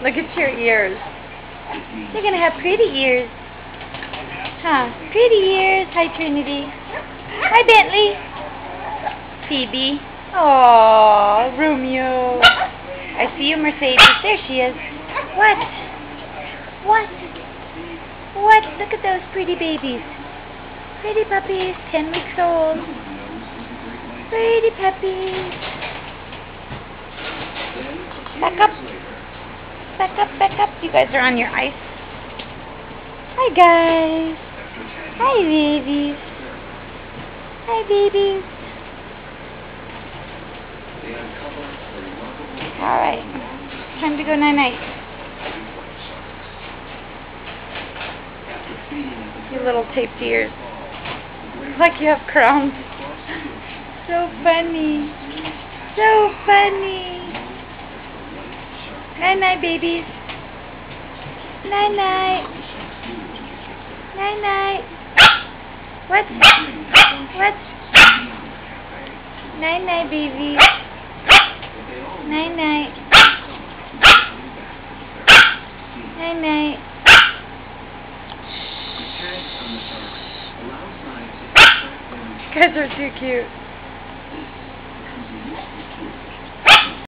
Look at your ears. You're going to have pretty ears. Huh? Pretty ears. Hi, Trinity. Hi, Bentley. Phoebe. Oh, Romeo. I see you, Mercedes. There she is. What? What? What? Look at those pretty babies. Pretty puppies. 10 weeks old. Pretty puppies. Back up. Back up, back up. You guys are on your ice. Hi, guys. Hi, babies. Hi, babies. Alright. Time to go night-night. You little taped ears. Like you have crowns. So funny. So funny. Night-night, babies. Night-night. Night-night. What? What? Night-night, baby. Night-night. Night-night. You guys are too cute.